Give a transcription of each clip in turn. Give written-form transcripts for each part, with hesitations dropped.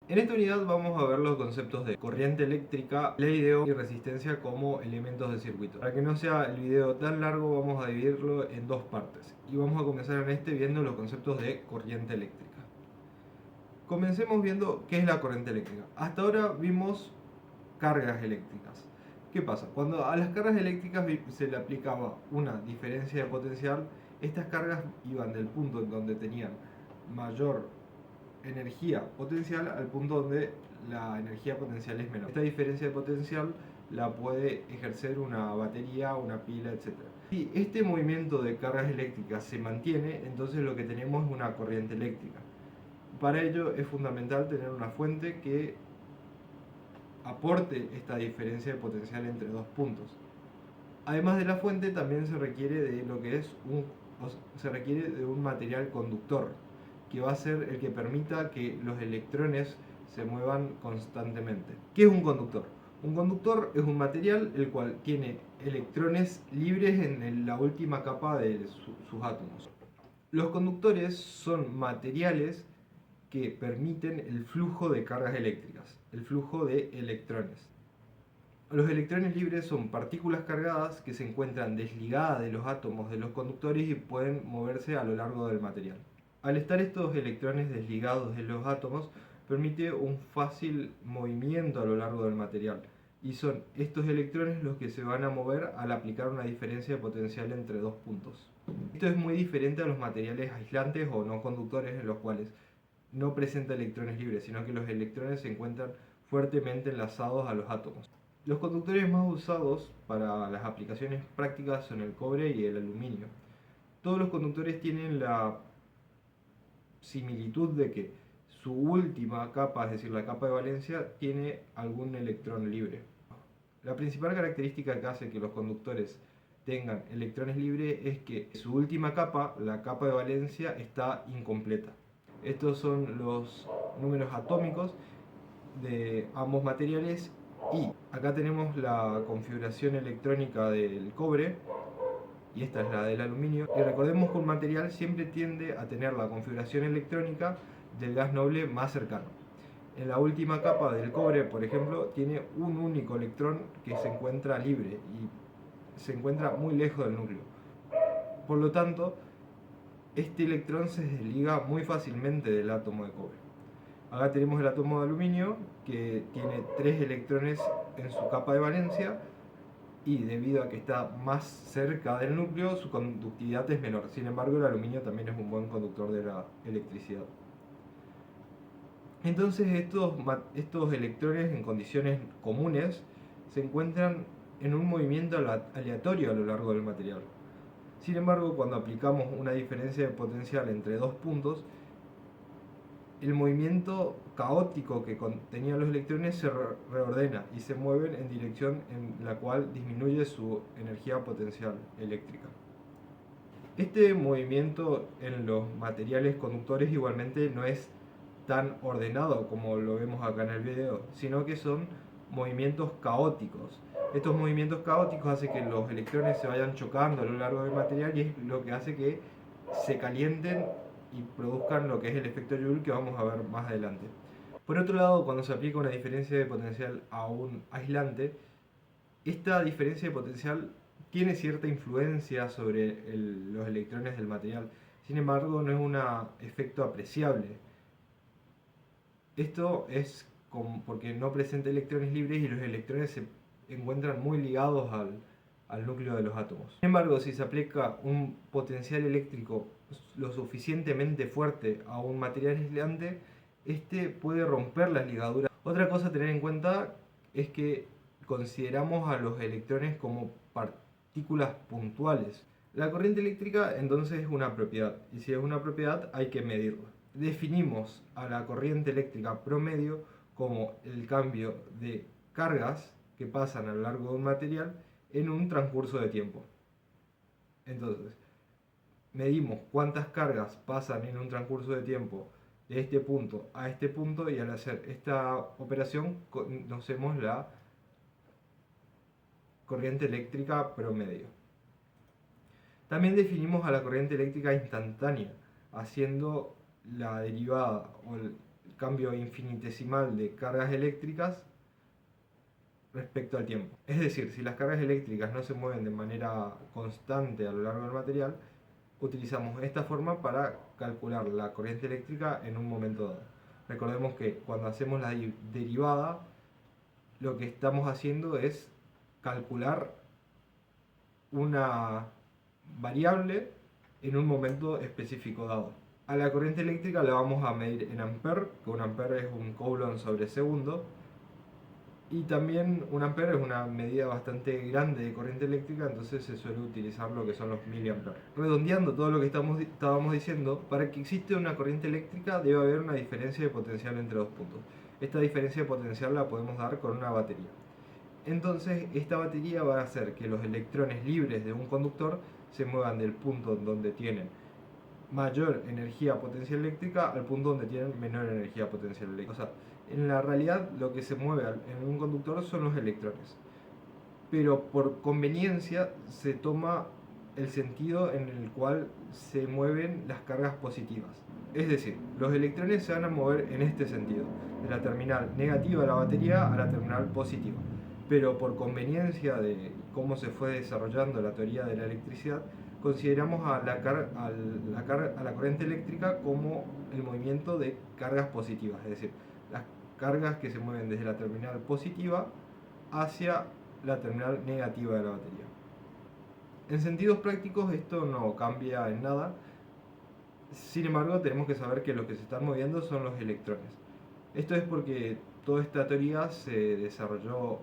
En esta unidad vamos a ver los conceptos de corriente eléctrica, ley de Ohm y resistencia como elementos de circuito. Para que no sea el video tan largo vamos a dividirlo en dos partes y vamos a comenzar en este viendo los conceptos de corriente eléctrica. Comencemos viendo qué es la corriente eléctrica. Hasta ahora vimos cargas eléctricas. ¿Qué pasa? Cuando a las cargas eléctricas se le aplicaba una diferencia de potencial, estas cargas iban del punto en donde tenían mayor energía potencial al punto donde la energía potencial es menor. Esta diferencia de potencial la puede ejercer una batería, una pila, etc. Si este movimiento de cargas eléctricas se mantiene, entonces lo que tenemos es una corriente eléctrica. Para ello es fundamental tener una fuente que aporte esta diferencia de potencial entre dos puntos. Además de la fuente también se requiere de lo que es se requiere de un material conductor que va a ser el que permita que los electrones se muevan constantemente. ¿Qué es un conductor? Un conductor es un material el cual tiene electrones libres en la última capa de sus átomos. Los conductores son materiales que permiten el flujo de cargas eléctricas, el flujo de electrones. Los electrones libres son partículas cargadas que se encuentran desligadas de los átomos de los conductores y pueden moverse a lo largo del material. Al estar estos electrones desligados de los átomos, permite un fácil movimiento a lo largo del material, y son estos electrones los que se van a mover al aplicar una diferencia de potencial entre dos puntos. Esto es muy diferente a los materiales aislantes o no conductores, en los cuales no presenta electrones libres, sino que los electrones se encuentran fuertemente enlazados a los átomos. Los conductores más usados para las aplicaciones prácticas son el cobre y el aluminio. Todos los conductores tienen la similitud de que su última capa, es decir, la capa de valencia, tiene algún electrón libre. La principal característica que hace que los conductores tengan electrones libres es que su última capa, la capa de valencia, está incompleta. Estos son los números atómicos de ambos materiales, y acá tenemos la configuración electrónica del cobre y esta es la del aluminio. Y recordemos que un material siempre tiende a tener la configuración electrónica del gas noble más cercano. En la última capa del cobre, por ejemplo, tiene un único electrón que se encuentra libre y se encuentra muy lejos del núcleo. Por lo tanto, este electrón se desliga muy fácilmente del átomo de cobre. Acá tenemos el átomo de aluminio que tiene 3 electrones en su capa de valencia, y debido a que está más cerca del núcleo, su conductividad es menor. Sin embargo, el aluminio también es un buen conductor de la electricidad. Entonces estos electrones en condiciones comunes se encuentran en un movimiento aleatorio a lo largo del material. Sin embargo, cuando aplicamos una diferencia de potencial entre dos puntos, el movimiento caótico que tenían los electrones se reordena y se mueven en dirección en la cual disminuye su energía potencial eléctrica. Este movimiento en los materiales conductores igualmente no es tan ordenado como lo vemos acá en el video, sino que son movimientos caóticos. Estos movimientos caóticos hacen que los electrones se vayan chocando a lo largo del material, y es lo que hace que se calienten y produzcan lo que es el efecto Joule, que vamos a ver más adelante. Por otro lado, cuando se aplica una diferencia de potencial a un aislante, esta diferencia de potencial tiene cierta influencia sobre los electrones del material. Sin embargo, no es un efecto apreciable. Esto es porque no presenta electrones libres y los electrones se encuentran muy ligados al núcleo de los átomos. Sin embargo, si se aplica un potencial eléctrico lo suficientemente fuerte a un material aislante, este puede romper las ligaduras. Otra cosa a tener en cuenta es que consideramos a los electrones como partículas puntuales. La corriente eléctrica entonces es una propiedad, y si es una propiedad hay que medirla. Definimos a la corriente eléctrica promedio como el cambio de cargas que pasan a lo largo de un material en un transcurso de tiempo. Entonces, medimos cuántas cargas pasan en un transcurso de tiempo de este punto a este punto, y al hacer esta operación conocemos la corriente eléctrica promedio. También definimos a la corriente eléctrica instantánea haciendo la derivada o cambio infinitesimal de cargas eléctricas respecto al tiempo. Es decir, si las cargas eléctricas no se mueven de manera constante a lo largo del material, utilizamos esta forma para calcular la corriente eléctrica en un momento dado. Recordemos que cuando hacemos la derivada, lo que estamos haciendo es calcular una variable en un momento específico dado. A la corriente eléctrica la vamos a medir en ampere, que un ampere es un coulomb sobre segundo, y también un ampere es una medida bastante grande de corriente eléctrica, entonces se suele utilizar lo que son los miliamperes. Redondeando todo lo que estábamos diciendo, para que exista una corriente eléctrica debe haber una diferencia de potencial entre dos puntos. Esta diferencia de potencial la podemos dar con una batería. Entonces esta batería va a hacer que los electrones libres de un conductor se muevan del punto donde tienen mayor energía potencial eléctrica al punto donde tienen menor energía potencial eléctrica. O sea, en la realidad lo que se mueve en un conductor son los electrones, pero por conveniencia se toma el sentido en el cual se mueven las cargas positivas. Es decir, los electrones se van a mover en este sentido, de la terminal negativa de la batería a la terminal positiva. Pero por conveniencia de cómo se fue desarrollando la teoría de la electricidad, consideramos a la corriente eléctrica como el movimiento de cargas positivas, es decir, las cargas que se mueven desde la terminal positiva hacia la terminal negativa de la batería. En sentidos prácticos esto no cambia en nada, sin embargo tenemos que saber que lo que se están moviendo son los electrones. Esto es porque toda esta teoría se desarrolló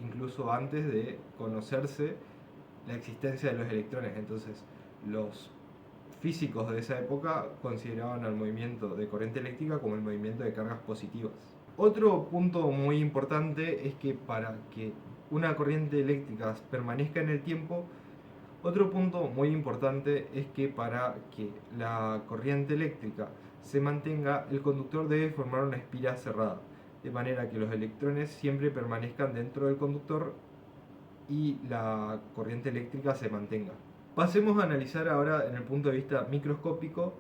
incluso antes de conocerse la existencia de los electrones, entonces los físicos de esa época consideraban al movimiento de corriente eléctrica como el movimiento de cargas positivas. Otro punto muy importante es que para que una corriente eléctrica permanezca en el tiempo, otro punto muy importante es que para que la corriente eléctrica se mantenga, el conductor debe formar una espira cerrada, de manera que los electrones siempre permanezcan dentro del conductor y la corriente eléctrica se mantenga. Pasemos a analizar ahora en el punto de vista microscópico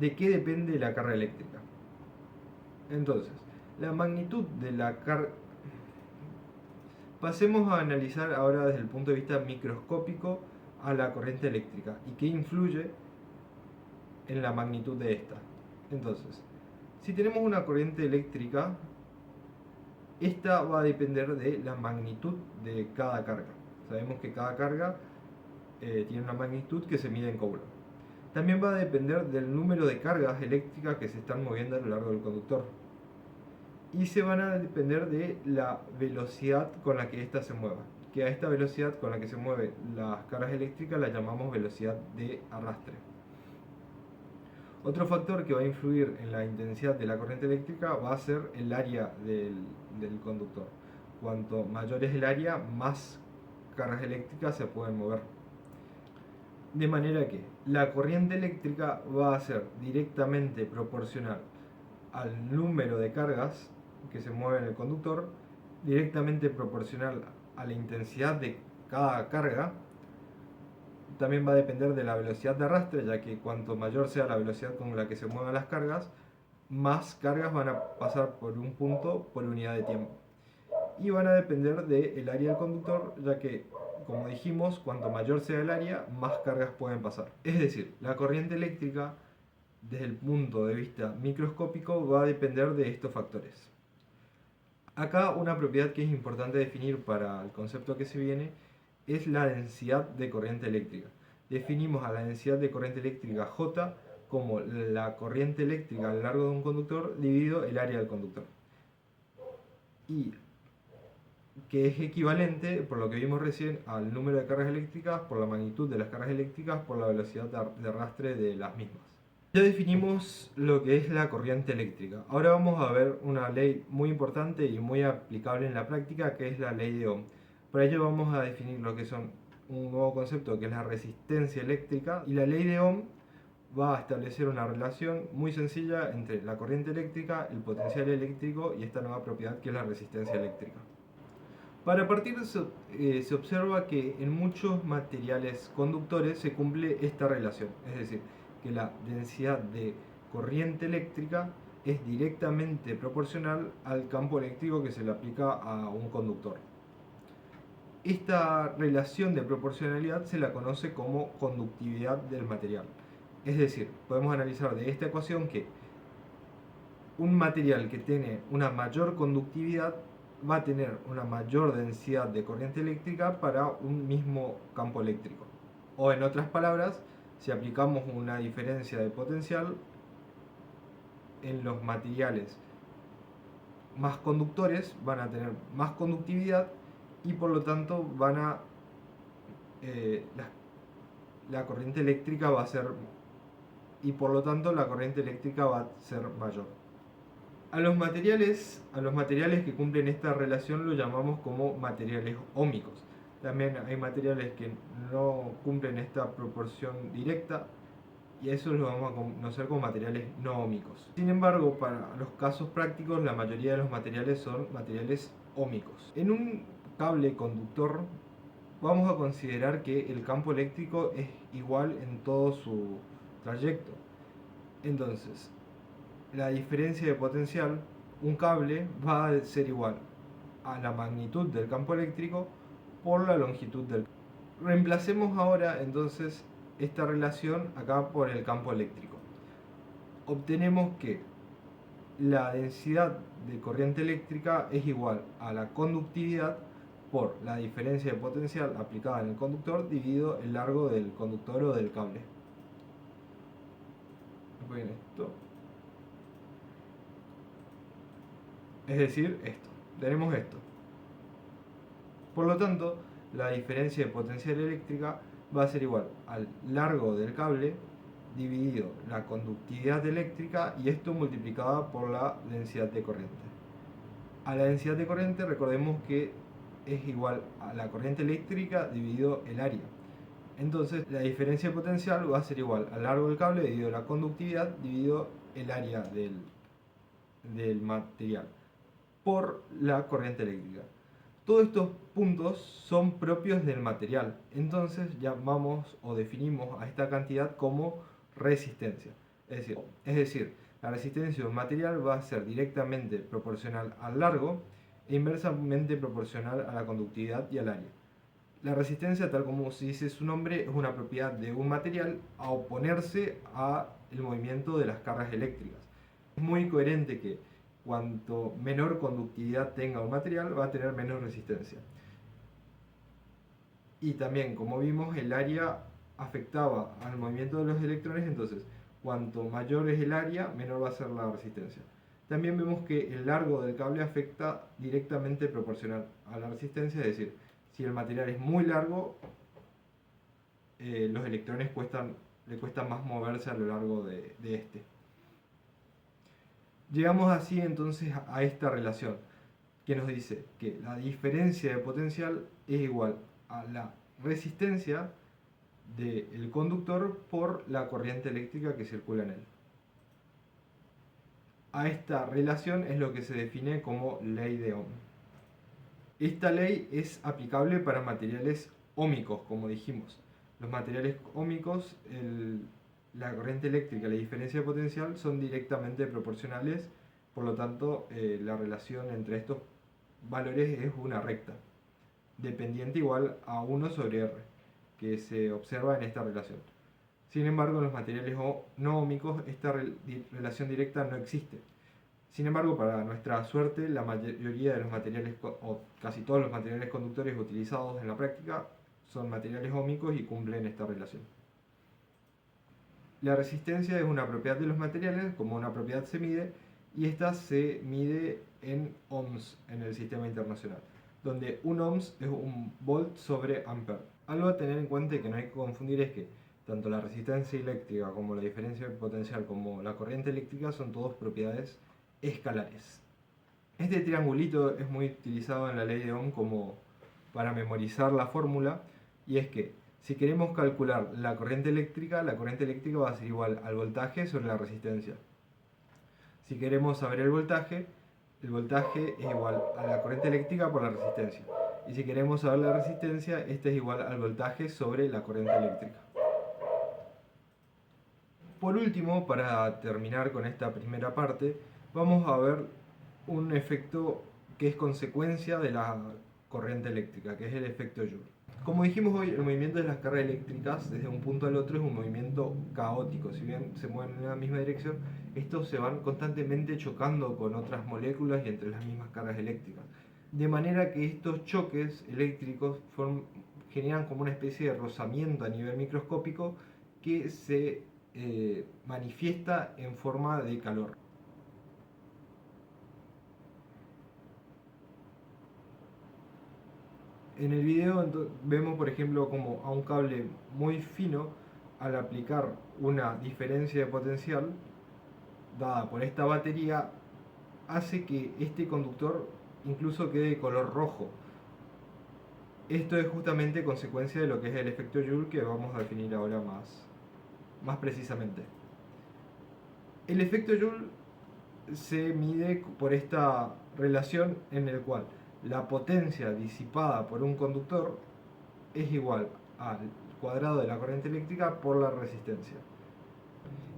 de qué depende la carga eléctrica. Entonces, la magnitud de la carga... Pasemos a analizar ahora desde el punto de vista microscópico a la corriente eléctrica y qué influye en la magnitud de esta. Entonces, si tenemos una corriente eléctrica, esta va a depender de la magnitud de cada carga. Sabemos que cada carga tiene una magnitud que se mide en coulomb. También va a depender del número de cargas eléctricas que se están moviendo a lo largo del conductor. Y se van a depender de la velocidad con la que ésta se mueva. Que a esta velocidad con la que se mueven las cargas eléctricas la llamamos velocidad de arrastre. Otro factor que va a influir en la intensidad de la corriente eléctrica va a ser el área del conductor. Cuanto mayor es el área, más cargas eléctricas se pueden mover. De manera que la corriente eléctrica va a ser directamente proporcional al número de cargas que se mueven en el conductor, directamente proporcional a la intensidad de cada carga. También va a depender de la velocidad de arrastre, ya que cuanto mayor sea la velocidad con la que se muevan las cargas, más cargas van a pasar por un punto por unidad de tiempo. Y van a depender del área del conductor, ya que, como dijimos, cuanto mayor sea el área, más cargas pueden pasar. Es decir, la corriente eléctrica, desde el punto de vista microscópico, va a depender de estos factores. Acá una propiedad que es importante definir para el concepto que se viene es la densidad de corriente eléctrica. Definimos a la densidad de corriente eléctrica J como la corriente eléctrica a lo largo de un conductor dividido el área del conductor. Y que es equivalente, por lo que vimos recién, al número de cargas eléctricas por la magnitud de las cargas eléctricas por la velocidad de arrastre de las mismas. Ya definimos lo que es la corriente eléctrica. Ahora vamos a ver una ley muy importante y muy aplicable en la práctica, que es la ley de Ohm. Para ello vamos a definir lo que son un nuevo concepto, que es la resistencia eléctrica, y la ley de Ohm va a establecer una relación muy sencilla entre la corriente eléctrica, el potencial eléctrico y esta nueva propiedad que es la resistencia eléctrica. Para partir de eso, se observa que en muchos materiales conductores se cumple esta relación, es decir, que la densidad de corriente eléctrica es directamente proporcional al campo eléctrico que se le aplica a un conductor. Esta relación de proporcionalidad se la conoce como conductividad del material. Es decir, podemos analizar de esta ecuación que un material que tiene una mayor conductividad va a tener una mayor densidad de corriente eléctrica para un mismo campo eléctrico. O en otras palabras, si aplicamos una diferencia de potencial en los materiales más conductores, van a tener más conductividad y por lo tanto la corriente eléctrica va a ser mayor. A los materiales que cumplen esta relación lo llamamos como materiales ómicos. También hay materiales que no cumplen esta proporción directa y a eso los vamos a conocer como materiales no ómicos. Sin embargo, para los casos prácticos, la mayoría de los materiales son materiales ómicos. En un cable conductor vamos a considerar que el campo eléctrico es igual en todo su trayecto. Entonces, la diferencia de potencial, un cable va a ser igual a la magnitud del campo eléctrico por la longitud del cable. Reemplacemos ahora entonces esta relación acá por el campo eléctrico. Obtenemos que la densidad de corriente eléctrica es igual a la conductividad por la diferencia de potencial aplicada en el conductor dividido el largo del conductor o del cable. Es decir, tenemos esto. Por lo tanto, la diferencia de potencial eléctrica va a ser igual al largo del cable dividido la conductividad eléctrica y esto multiplicado por la densidad de corriente. A la densidad de corriente recordemos que es igual a la corriente eléctrica dividido el área. Entonces la diferencia de potencial va a ser igual al largo del cable dividido la conductividad dividido el área del material por la corriente eléctrica. Todos estos puntos son propios del material, entonces llamamos o definimos a esta cantidad como resistencia. Es decir, la resistencia de un material va a ser directamente proporcional al largo e inversamente proporcional a la conductividad y al área. La resistencia, tal como se dice su nombre, es una propiedad de un material a oponerse al movimiento de las cargas eléctricas. Es muy coherente que cuanto menor conductividad tenga un material, va a tener menos resistencia. Y también, como vimos, el área afectaba al movimiento de los electrones, entonces cuanto mayor es el área, menor va a ser la resistencia. También vemos que el largo del cable afecta directamente proporcional a la resistencia, es decir, si el material es muy largo, los electrones le cuesta más moverse a lo largo de este. Llegamos así entonces a esta relación que nos dice que la diferencia de potencial es igual a la resistencia del conductor por la corriente eléctrica que circula en él. A esta relación es lo que se define como ley de Ohm. Esta ley es aplicable para materiales ómicos, como dijimos. Los materiales ómicos, la corriente eléctrica y la diferencia de potencial son directamente proporcionales, por lo tanto la relación entre estos valores es una recta, dependiente igual a 1 sobre R, que se observa en esta relación. Sin embargo, en los materiales no ómicos esta relación directa no existe. Sin embargo, para nuestra suerte, la mayoría de los materiales, o casi todos los materiales conductores utilizados en la práctica, son materiales ómicos y cumplen esta relación. La resistencia es una propiedad de los materiales, como una propiedad se mide, y esta se mide en ohms en el sistema internacional, donde un ohms es un volt sobre ampere. Algo a tener en cuenta y que no hay que confundir es que tanto la resistencia eléctrica como la diferencia de potencial como la corriente eléctrica son todas propiedades escalares. Este triangulito es muy utilizado en la ley de Ohm como para memorizar la fórmula, y es que si queremos calcular la corriente eléctrica va a ser igual al voltaje sobre la resistencia. Si queremos saber el voltaje es igual a la corriente eléctrica por la resistencia. Y si queremos saber la resistencia, este es igual al voltaje sobre la corriente eléctrica. Por último, para terminar con esta primera parte, vamos a ver un efecto que es consecuencia de la corriente eléctrica, que es el efecto Joule. Como dijimos hoy, el movimiento de las cargas eléctricas desde un punto al otro es un movimiento caótico. Si bien se mueven en la misma dirección, estos se van constantemente chocando con otras moléculas y entre las mismas cargas eléctricas. De manera que estos choques eléctricos generan como una especie de rozamiento a nivel microscópico que se manifiesta en forma de calor. En el video vemos, por ejemplo, como a un cable muy fino, al aplicar una diferencia de potencial dada por esta batería, hace que este conductor incluso quede de color rojo. Esto es justamente consecuencia de lo que es el efecto Joule, que vamos a definir ahora más precisamente. El efecto Joule se mide por esta relación en el cual la potencia disipada por un conductor es igual al cuadrado de la corriente eléctrica por la resistencia.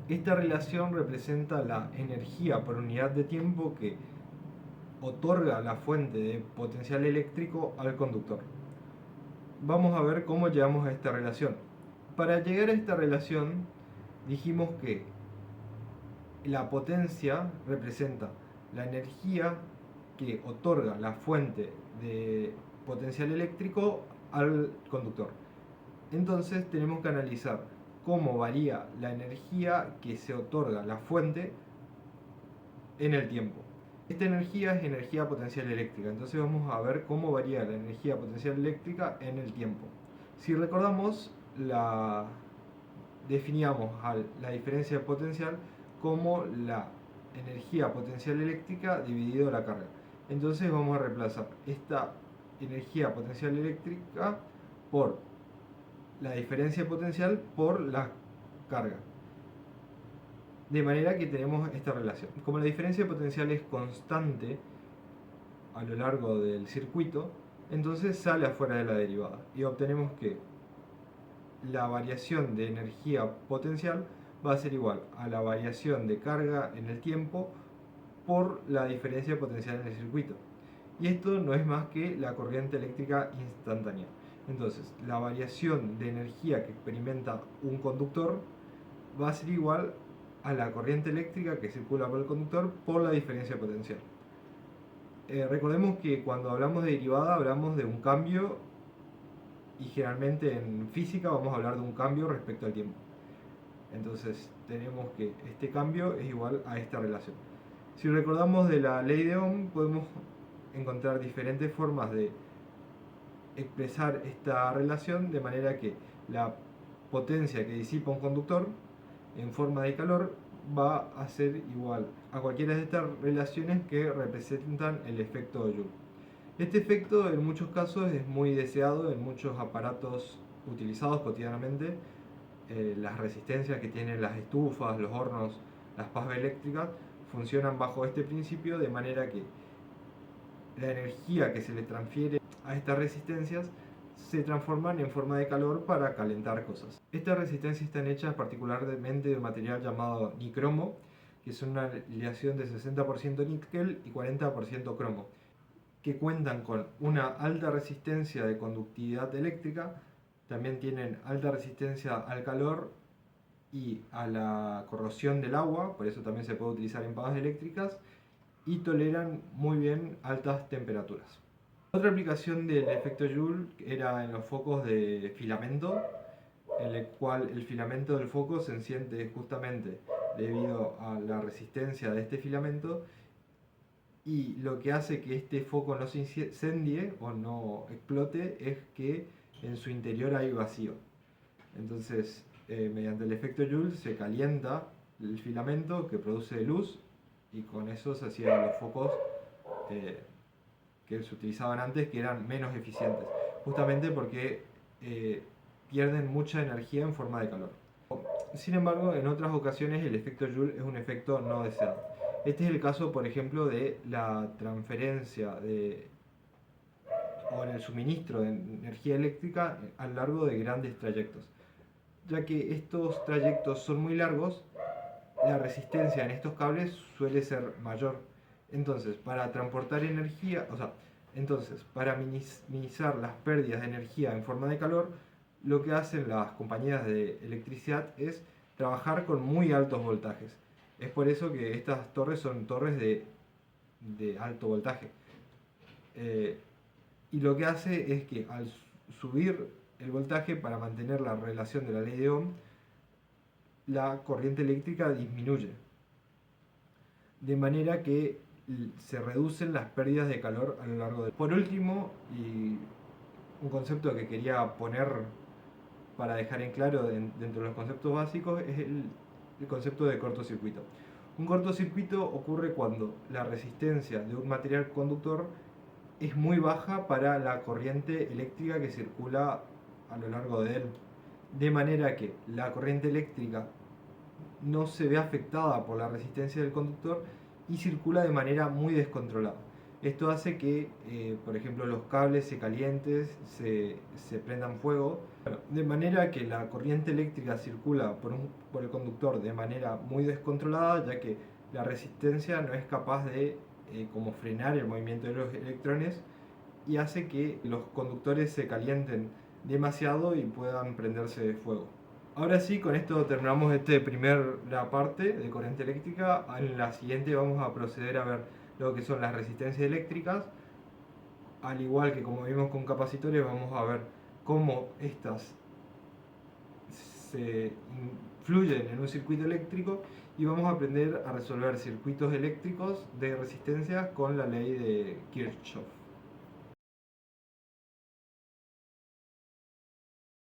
Esta relación representa la energía por unidad de tiempo que otorga la fuente de potencial eléctrico al conductor. Vamos a ver cómo llegamos a esta relación. Para llegar a esta relación dijimos que la potencia representa la energía que otorga la fuente de potencial eléctrico al conductor. Entonces tenemos que analizar cómo varía la energía que se otorga a la fuente en el tiempo. Esta energía es energía potencial eléctrica, entonces vamos a ver cómo varía la energía potencial eléctrica en el tiempo. Si recordamos, definíamos la diferencia de potencial como la energía potencial eléctrica dividido la carga. Entonces vamos a reemplazar esta energía potencial eléctrica por la diferencia potencial por la carga. De manera que tenemos esta relación. Como la diferencia potencial es constante a lo largo del circuito, entonces sale afuera de la derivada y obtenemos que la variación de energía potencial va a ser igual a la variación de carga en el tiempo por la diferencia potencial en el circuito. Y esto no es más que la corriente eléctrica instantánea. Entonces, la variación de energía que experimenta un conductor va a ser igual a la corriente eléctrica que circula por el conductor por la diferencia potencial. Recordemos que cuando hablamos de derivada hablamos de un cambio, y generalmente en física vamos a hablar de un cambio respecto al tiempo. Entonces tenemos que este cambio es igual a esta relación. Si recordamos de la ley de Ohm, podemos encontrar diferentes formas de expresar esta relación, de manera que la potencia que disipa un conductor en forma de calor va a ser igual a cualquiera de estas relaciones que representan el efecto Joule. Este efecto en muchos casos es muy deseado en muchos aparatos utilizados cotidianamente. Las resistencias que tienen las estufas, los hornos, las pavas eléctricas funcionan bajo este principio, de manera que la energía que se le transfiere a estas resistencias se transforman en forma de calor para calentar cosas. Estas resistencias están hechas particularmente de un material llamado nicromo, que es una aleación de 60% níquel y 40% cromo, que cuentan con una alta resistencia de conductividad eléctrica, también tienen alta resistencia al calor y a la corrosión del agua, por eso también se puede utilizar en pavas eléctricas, y toleran muy bien altas temperaturas. Otra aplicación del efecto Joule era en los focos de filamento, en el cual el filamento del foco se enciende justamente debido a la resistencia de este filamento, y lo que hace que este foco no se incendie o no explote es que en su interior hay vacío. Entonces, mediante el efecto Joule se calienta el filamento que produce luz, y con eso se hacían los focos que se utilizaban antes, que eran menos eficientes, justamente porque pierden mucha energía en forma de calor. Sin embargo, en otras ocasiones el efecto Joule es un efecto no deseado. Este es el caso, por ejemplo, de la transferencia o en el suministro de energía eléctrica a lo largo de grandes trayectos. Ya que estos trayectos son muy largos, la resistencia en estos cables suele ser mayor. Entonces, para transportar energía, o sea, entonces, para minimizar las pérdidas de energía en forma de calor, lo que hacen las compañías de electricidad es trabajar con muy altos voltajes. Es por eso que estas torres son torres de alto voltaje. Y lo que hace es que al subir el voltaje para mantener la relación de la ley de Ohm, la corriente eléctrica disminuye. De manera que se reducen las pérdidas de calor a lo largo del... Por último, y un concepto que quería poner para dejar en claro dentro de los conceptos básicos es el concepto de cortocircuito. Un cortocircuito ocurre cuando la resistencia de un material conductor es muy baja para la corriente eléctrica que circula a lo largo de él. De manera que la corriente eléctrica no se ve afectada por la resistencia del conductor y circula de manera muy descontrolada. Esto hace que, por ejemplo, los cables se calienten, se prendan fuego, de manera que la corriente eléctrica circula por el conductor de manera muy descontrolada, ya que la resistencia no es capaz de como frenar el movimiento de los electrones y hace que los conductores se calienten demasiado y puedan prenderse de fuego. Ahora sí, con esto terminamos la parte de corriente eléctrica. En la siguiente vamos a proceder a ver lo que son las resistencias eléctricas. Al igual que como vimos con capacitores, vamos a ver cómo estas se influyen en un circuito eléctrico y vamos a aprender a resolver circuitos eléctricos de resistencia con la ley de Kirchhoff.